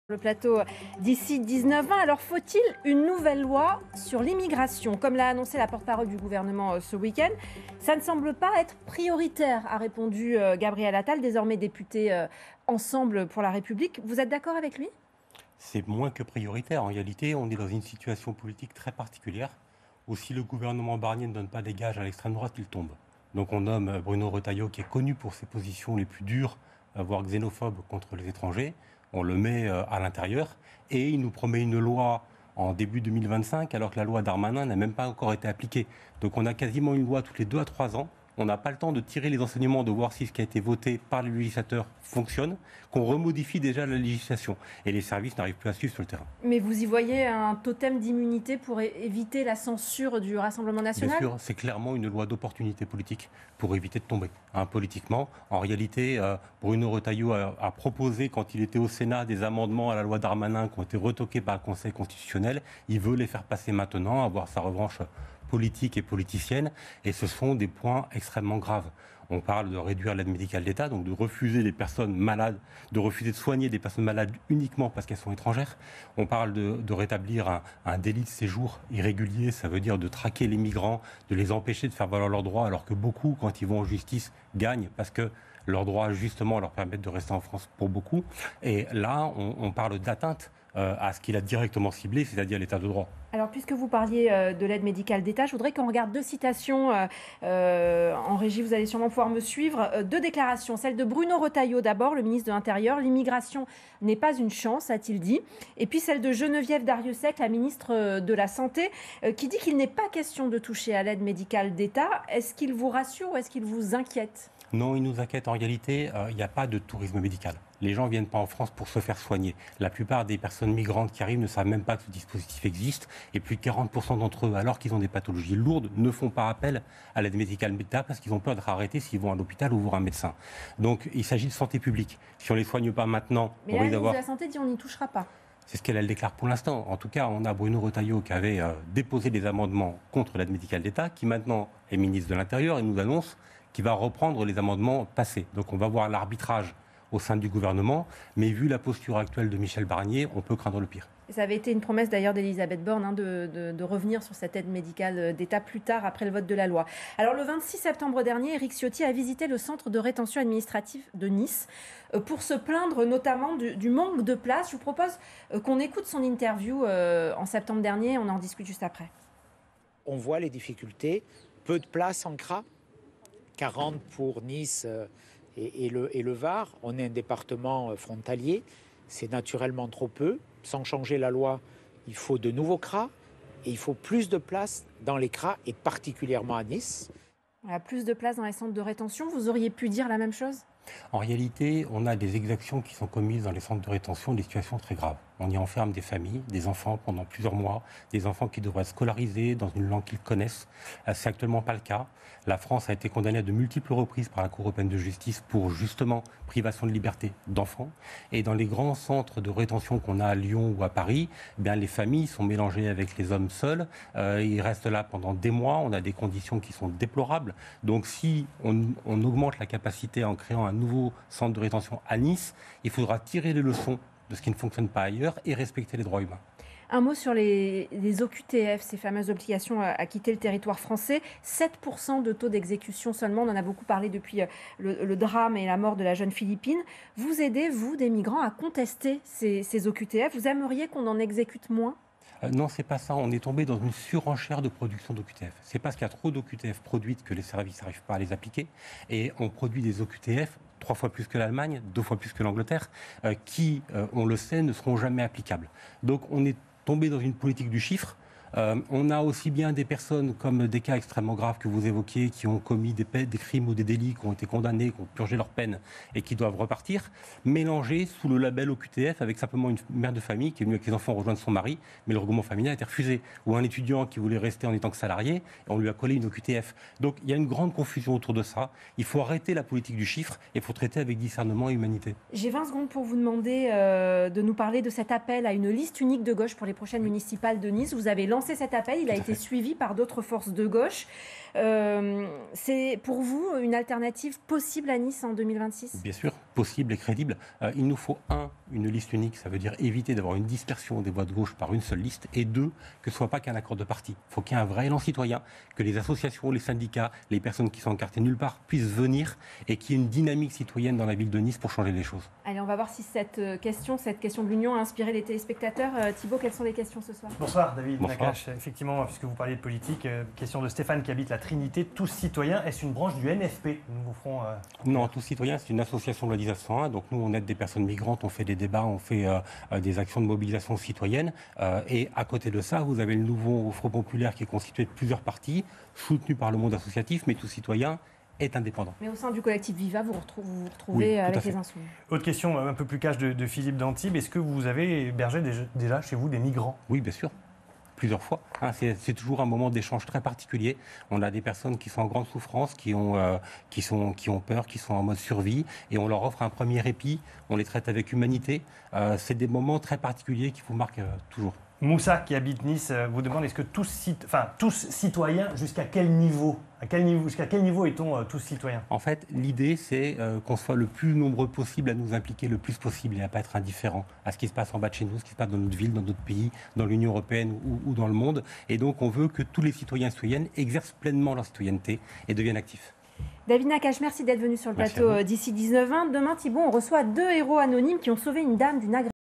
Le plateau d'ici 19h. Alors faut-il une nouvelle loi sur l'immigration? Comme l'a annoncé la porte-parole du gouvernement ce week-end, ça ne semble pas être prioritaire, a répondu Gabriel Attal, désormais député Ensemble pour la République. Vous êtes d'accord avec lui? C'est moins que prioritaire. En réalité, on est dans une situation politique très particulière où si le gouvernement Barnier ne donne pas des gages à l'extrême droite, il tombe. Donc on nomme Bruno Retailleau, qui est connu pour ses positions les plus dures, voire xénophobes contre les étrangers. On le met à l'intérieur et il nous promet une loi en début 2025 alors que la loi Darmanin n'a même pas encore été appliquée. Donc on a quasiment une loi tous les 2 à 3 ans. On n'a pas le temps de tirer les enseignements, de voir si ce qui a été voté par les législateurs fonctionne, qu'on remodifie déjà la législation. Et les services n'arrivent plus à suivre sur le terrain. Mais vous y voyez un totem d'immunité pour éviter la censure du Rassemblement national? Bien sûr, c'est clairement une loi d'opportunité politique pour éviter de tomber politiquement. En réalité, Bruno Retailleau a proposé, quand il était au Sénat, des amendements à la loi Darmanin qui ont été retoqués par le Conseil constitutionnel. Il veut les faire passer maintenant, avoir sa revanche politique et politicienne, et ce sont des points extrêmement graves. On parle de réduire l'aide médicale d'État, donc de refuser les personnes malades, de refuser de soigner des personnes malades uniquement parce qu'elles sont étrangères. On parle de rétablir un délit de séjour irrégulier, ça veut dire de traquer les migrants, de les empêcher de faire valoir leurs droits, alors que beaucoup, quand ils vont en justice, gagnent parce que leurs droits, justement, leur permettent de rester en France pour beaucoup. Et là, on parle d'atteinte à ce qu'il a directement ciblé, c'est-à-dire l'état de droit. Alors, puisque vous parliez de l'aide médicale d'État, je voudrais qu'on regarde 2 citations. En régie, vous allez sûrement pouvoir me suivre. 2 déclarations. Celle de Bruno Retailleau d'abord, le ministre de l'Intérieur. L'immigration n'est pas une chance, a-t-il dit. Et puis celle de Geneviève Darrieussecq, la ministre de la Santé, qui dit qu'il n'est pas question de toucher à l'aide médicale d'État. Est-ce qu'il vous rassure ou est-ce qu'il vous inquiète? Non, il nous inquiète. En réalité, il n'y a pas de tourisme médical. Les gens ne viennent pas en France pour se faire soigner. La plupart des personnes migrantes qui arrivent ne savent même pas que ce dispositif existe. Et plus de 40% d'entre eux, alors qu'ils ont des pathologies lourdes, ne font pas appel à l'aide médicale d'État parce qu'ils ont peur d'être arrêtés s'ils vont à l'hôpital ou voir un médecin. Donc il s'agit de santé publique. Si on ne les soigne pas maintenant, mais là, le ministre de la Santé dit on n'y touchera pas. C'est ce qu'elle déclare pour l'instant. En tout cas, on a Bruno Retailleau qui avait déposé des amendements contre l'aide médicale d'État, qui maintenant est ministre de l'Intérieur et nous annonce qu'il va reprendre les amendements passés. Donc on va voir l'arbitrage au sein du gouvernement, mais vu la posture actuelle de Michel Barnier, on peut craindre le pire. Ça avait été une promesse d'ailleurs d'Elisabeth Borne de revenir sur cette aide médicale d'État plus tard après le vote de la loi. Alors le 26 septembre dernier, Éric Ciotti a visité le centre de rétention administrative de Nice pour se plaindre notamment du manque de place. Je vous propose qu'on écoute son interview en septembre dernier, on en discute juste après. On voit les difficultés, peu de place en CRA, 40 pour Nice et le Var. On est un département frontalier, c'est naturellement trop peu. Sans changer la loi, il faut de nouveaux CRA et il faut plus de place dans les CRA et particulièrement à Nice. Voilà, plus de place dans les centres de rétention, vous auriez pu dire la même chose ? En réalité, on a des exactions qui sont commises dans les centres de rétention, des situations très graves. On y enferme des familles, des enfants pendant plusieurs mois, des enfants qui devraient être scolarisés dans une langue qu'ils connaissent. C'est actuellement pas le cas. La France a été condamnée à de multiples reprises par la Cour européenne de justice pour justement privation de liberté d'enfants. Et dans les grands centres de rétention qu'on a à Lyon ou à Paris, eh bien, les familles sont mélangées avec les hommes seuls. Ils restent là pendant des mois. On a des conditions qui sont déplorables. Donc si on augmente la capacité en créant un nouveau centre de rétention à Nice, il faudra tirer les leçons de ce qui ne fonctionne pas ailleurs et respecter les droits humains. Un mot sur les OQTF, ces fameuses obligations à quitter le territoire français. 7% de taux d'exécution seulement, on en a beaucoup parlé depuis le drame et la mort de la jeune Philippine. Vous aidez, vous, des migrants, à contester ces OQTF. Vous aimeriez qu'on en exécute moins ? Non, c'est pas ça. On est tombé dans une surenchère de production d'OQTF. C'est parce qu'il y a trop d'OQTF produites que les services n'arrivent pas à les appliquer. Et on produit des OQTF 3 fois plus que l'Allemagne, 2 fois plus que l'Angleterre, qui, on le sait, ne seront jamais applicables. Donc on est tombé dans une politique du chiffre. On a aussi bien des personnes comme des cas extrêmement graves que vous évoquiez, qui ont commis des crimes ou des délits, qui ont été condamnés, qui ont purgé leur peine et qui doivent repartir, mélangés sous le label OQTF avec simplement une mère de famille qui est venue avec ses enfants rejoindre son mari, mais le regroupement familial a été refusé. Ou un étudiant qui voulait rester en étant que salarié, et on lui a collé une OQTF. Donc il y a une grande confusion autour de ça. Il faut arrêter la politique du chiffre et il faut traiter avec discernement et humanité. J'ai 20 secondes pour vous demander de nous parler de cet appel à une liste unique de gauche pour les prochaines municipales de Nice. Vous avez lancé cet appel, il a été suivi par d'autres forces de gauche. C'est pour vous une alternative possible à Nice en 2026 ? Bien sûr. possible et crédible. Il nous faut, une liste unique, ça veut dire éviter d'avoir une dispersion des voix de gauche par une seule liste, et deux, que ce ne soit pas qu'un accord de parti. Il faut qu'il y ait un vrai élan citoyen, que les associations, les syndicats, les personnes qui sont encartées nulle part puissent venir, et qu'il y ait une dynamique citoyenne dans la ville de Nice pour changer les choses. Allez, on va voir si cette question de l'Union a inspiré les téléspectateurs. Thibaut, quelles sont les questions ce soir? Bonsoir David Bonsoir. Nakache. Effectivement, puisque vous parliez de politique, question de Stéphane qui habite la Trinité. Tous citoyens, est-ce une branche du NFP? Nous vous ferons... Non, Tous Citoyens, c'est une association de la 1901. Donc nous, on aide des personnes migrantes, on fait des débats, on fait des actions de mobilisation citoyenne. Et à côté de ça, vous avez le nouveau Front populaire qui est constitué de plusieurs partis, soutenu par le monde associatif, mais Tous Citoyens est indépendant. Mais au sein du collectif Viva, vous vous retrouvez Oui, avec les Insoumis. Autre question un peu plus cash de Philippe d'Antibes. Est-ce que vous avez hébergé déjà chez vous des migrants? Oui, bien sûr. Plusieurs fois. C'est toujours un moment d'échange très particulier. On a des personnes qui sont en grande souffrance, qui ont peur, qui sont en mode survie, et on leur offre un premier répit. On les traite avec humanité. C'est des moments très particuliers qui vous marquent toujours. Moussa, qui habite Nice, vous demande est-ce que tous citoyens, jusqu'à quel niveau est-on tous citoyens? En fait, l'idée, c'est qu'on soit le plus nombreux possible à nous impliquer le plus possible et à ne pas être indifférent à ce qui se passe en bas de chez nous, ce qui se passe dans notre ville, dans notre pays, dans l'Union européenne ou dans le monde. Et donc, on veut que tous les citoyens et citoyennes exercent pleinement leur citoyenneté et deviennent actifs. David Nakache, merci d'être venu sur le plateau d'ici 19h20. Demain, Thibaut, on reçoit 2 héros anonymes qui ont sauvé une dame d'une agression.